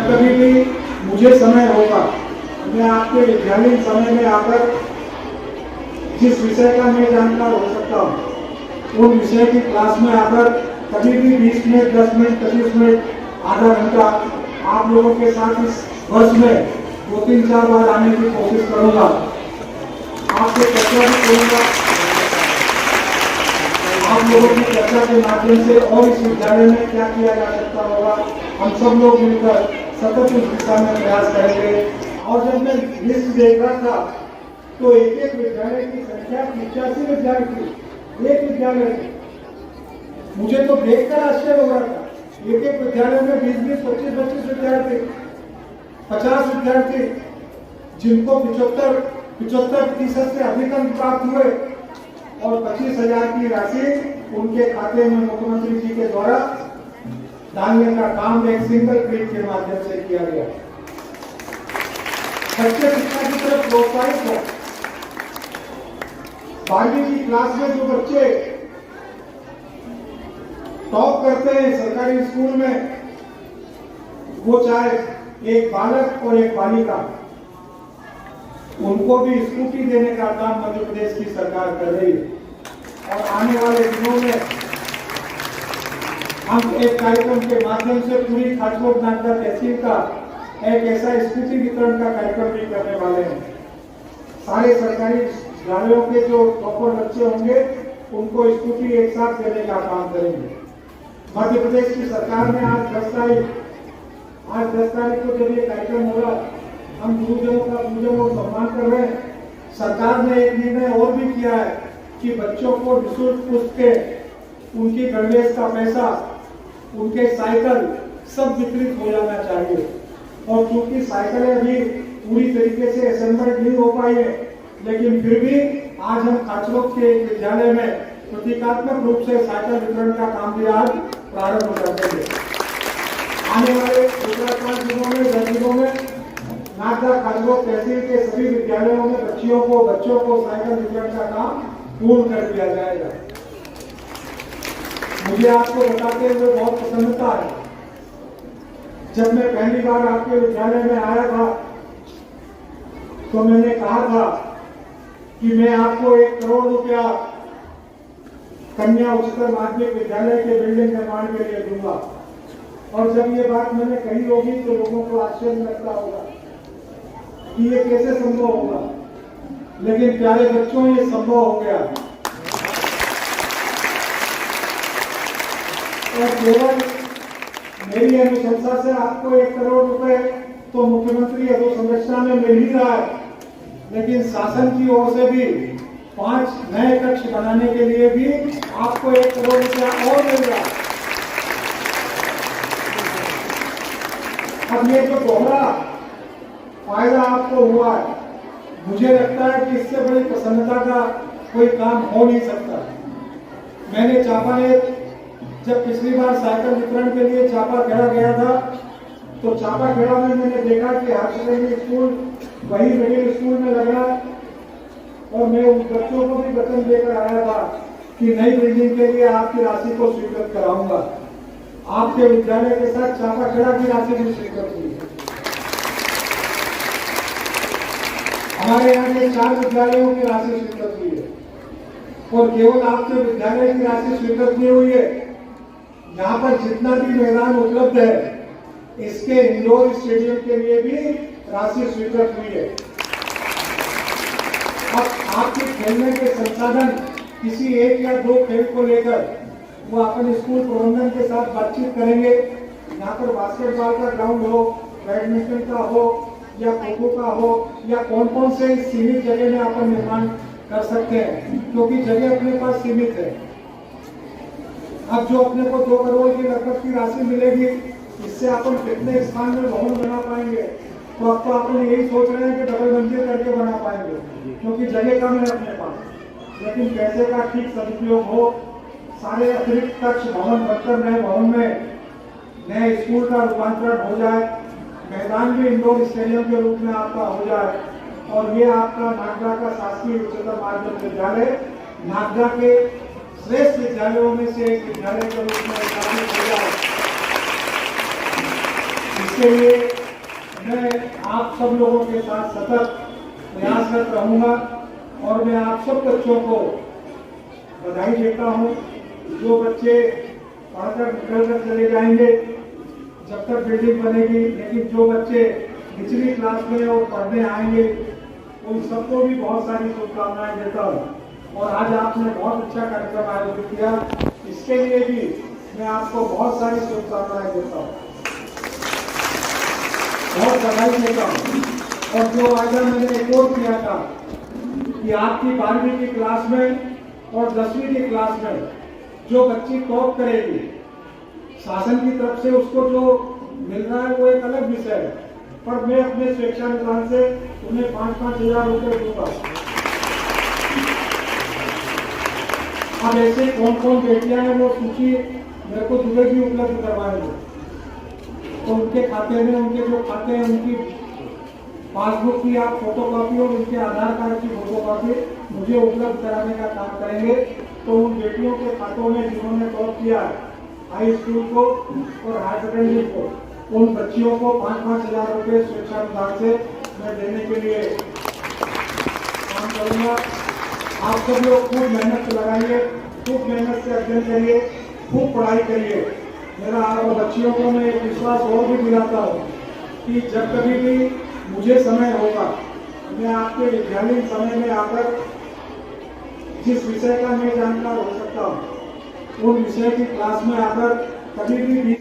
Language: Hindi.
जब कभी भी मुझे समय होगा मैं आपके विद्यालय समय में आकर जिस विषय का मैं जानकार हो सकता हूँ उन विषय की क्लास में आकर कभी भी 20 मिनट 10 मिनट 25 मिनट आधा घंटा आप लोगों के साथ इस वर्ष में 2-3-4 बार आने की कोशिश करूंगा। आपसे चर्चा भी करूंगा, आप लोगों की चर्चा के माध्यम से और इस विद्यालय में क्या किया जा सकता होगा हम सब लोग मिलकर सतत उस दिशा में प्रयास करेंगे। और जब मैं लिस्ट देख रहा था तो एक एक विद्यालय की संख्या 85 विद्यालय थी, एक विद्यालय थी। मुझे तो देखकर आश्चर्य हो रहा था, एक एक विद्यालय में 20-20, 25-25 विद्यार्थी, 50 विद्यार्थी जिनको 75% से अधिक अंक प्राप्त हुए और 25,000 की राशि उनके खाते में मुख्यमंत्री जी के द्वारा डालने का काम एक सिंगल क्लिक के माध्यम से किया गया। बच्चे शिक्षा की तरफ प्रोत्साहित हो। 12वीं की क्लास में जो बच्चे टॉप करते हैं सरकारी स्कूल में, वो चाहे एक बालक और एक बालिका, उनको भी स्कूटी देने का काम मध्य प्रदेश की सरकार कर रही है। और आने वाले दिनों में हम एक कार्यक्रम के माध्यम से पूरी खाचकोट नागदा तहसील का एक ऐसा स्कूटी वितरण का कार्यक्रम भी करने वाले हैं। सारे सरकारी विद्यालयों के जो टॉपर बच्चे होंगे उनको स्कूटी एक साथ देने का काम करेंगे। मध्य प्रदेश की सरकार ने आज 10 तारीख को जब ये कार्यक्रम होगा, हम गुरुजनों को सम्मान कर रहे हैं। सरकार ने एक निर्णय और भी किया है कि बच्चों को निःशुल्क पुस्तकें, उनकी गणवेश का पैसा, उनके साइकिल सब वितरित हो जाना चाहिए। और क्योंकि साइकिलें अभी पूरी तरीके से असेंबल्ड नहीं हो पाई है, लेकिन फिर भी आज हम खाचकोट के विद्यालय में प्रतीकात्मक रूप से साइकिल वितरण का काम भी आज प्रारंभ कर देंगे। आने वाले 4-5 दिनों में 10 दिनों में नागदा खाचकोट तहसील के सभी विद्यालयों में बच्चों को साइकिल वितरण का काम पूर्ण कर दिया जाएगा। मुझे आपको बताते हुए बहुत प्रसन्नता है, जब मैं पहली बार आपके विद्यालय में आया था तो मैंने कहा था कि मैं आपको 1 करोड़ रुपया कन्या उच्चतर माध्यमिक विद्यालय के बिल्डिंग निर्माण के लिए दूंगा। और जब ये बात मैंने कही होगी तो लोगों को आश्चर्य लगता होगा कि ये कैसे संभव होगा, लेकिन प्यारे बच्चों ये संभव हो गया। और केवल मेरी अनुशंसा से आपको 1 करोड़ रुपए तो मुख्यमंत्री अधोसंरचना में मिल ही रहा है, लेकिन शासन की ओर से भी 5 नए कक्ष बनाने के लिए भी आपको 1 करोड़ रुपया और मिल रहा है। अब ये जो दोहरा फायदा आपको हुआ है, मुझे लगता है कि इससे बड़ी प्रसन्नता का कोई काम हो नहीं सकता। मैंने चापानेर जब पिछली बार साइकिल वितरण के लिए चापाखेड़ा गया था तो चापाखेड़ा में मैंने देखा कि हायर सेकेंडरी स्कूल वही मिडिल स्कूल में लग रहा है। और मैं उन बच्चों को भी वचन देकर आया था कि नई बिल्डिंग के लिए आपकी राशि को स्वीकृत कराऊंगा। आपके विद्यालय के साथ चापाखेड़ा की राशि भी स्वीकृत हुई है। हमारे यहाँ के 4 विद्यालयों की राशि स्वीकृत हुई है और केवल आपके विद्यालय की राशि स्वीकृत नहीं हुई है, यहाँ पर जितना भी मैदान उपलब्ध है इसके इंडोर स्टेडियम के लिए भी राशि स्वीकृत हुई है। अब आपके खेलने के संसाधन किसी 1 या 2 खेल को लेकर वो अपन स्कूल प्रबंधन के साथ बातचीत करेंगे। यहाँ पर बास्केटबॉल का ग्राउंड हो, बैडमिंटन का हो या खो-खो का हो या कौन से सीमित जगह में अपन निर्माण कर सकते हैं, क्योंकि जगह अपने पास सीमित है। अब जो अपने को 2 करोड़ की लगभग की राशि मिलेगी, इससे अपन कितने स्थान में भवन बना पाएंगे? तो अब तो अपन यही सोच रहे हैं कि डबल मंजिल करके बना पाएंगे, क्योंकि जगह कम है अपने पास। लेकिन पैसे का ठीक सदुपयोग हो, सारे अतिरिक्त कक्ष भवन बनकर नए भवन में नए स्कूल का रूपांतरण हो जाए, मैदान भी इंडोर स्टेडियम के रूप में आपका हो जाए और ये आपका नागदा का शासकीय उच्चतर माध्यमिक विद्यालय नागदा के श्रेष्ठ विद्यालयों में से एक विद्यालय के रूप में स्थापित हो जाए। इससे इसके लिए मैं आप सब लोगों के साथ सतत प्रयासरत रहूंगा और मैं आप सब बच्चों को बधाई देता हूं। जो बच्चे पढ़कर निकल कर चले जाएंगे जब तक बिल्डिंग बनेगी, लेकिन जो बच्चे निचली क्लास में और पढ़ने आएंगे उन सबको भी बहुत सारी शुभकामनाएं देता हूँ। और आज आपने बहुत अच्छा कार्यक्रम आयोजित किया, इसके लिए भी मैं आपको बहुत सारी शुभकामनाएं देता हूँ, बहुत बधाई देता हूँ। और जो आज मैंने एक और किया था कि आपकी 12वीं की क्लास में और 10वीं की क्लास में जो बच्ची टॉप करेगी, शासन की तरफ से उसको जो मिल रहा है वो एक अलग विषय है, पर मैं अपने स्वेच्छानुसार से उन्हें 5-5 हजार रुपये दूंगा। अब ऐसे कौन कौन बेटियां हैं वो सूची मेरे को दुबे भी उपलब्ध करवाएंगे, तो उनके खाते में, उनके जो खाते हैं उनकी पासबुक की आप फोटोकॉपी और उनके आधार कार्ड की फोटोकॉपी मुझे उपलब्ध कराने का काम करेंगे। तो उन बेटियों के खातों में जिन्होंने टॉप किया हाई स्कूल को और हायर सेकेंडरी को, उन बच्चियों को 5-5 हजार रुपये स्वेच्छानुसार से मैं देने के लिए काम करूंगा। आप सब लोग खूब मेहनत लगाइए, खूब मेहनत से अध्ययन करिए, खूब पढ़ाई करिए। मेरा आप बच्चियों को मैं एक विश्वास और भी दिलाता हूँ कि जब कभी भी मुझे समय होगा, मैं आपके विद्यालय समय में आकर जिस विषय का मैं जानकार हो सकता हूँ उन विषय की क्लास में आकर कभी भी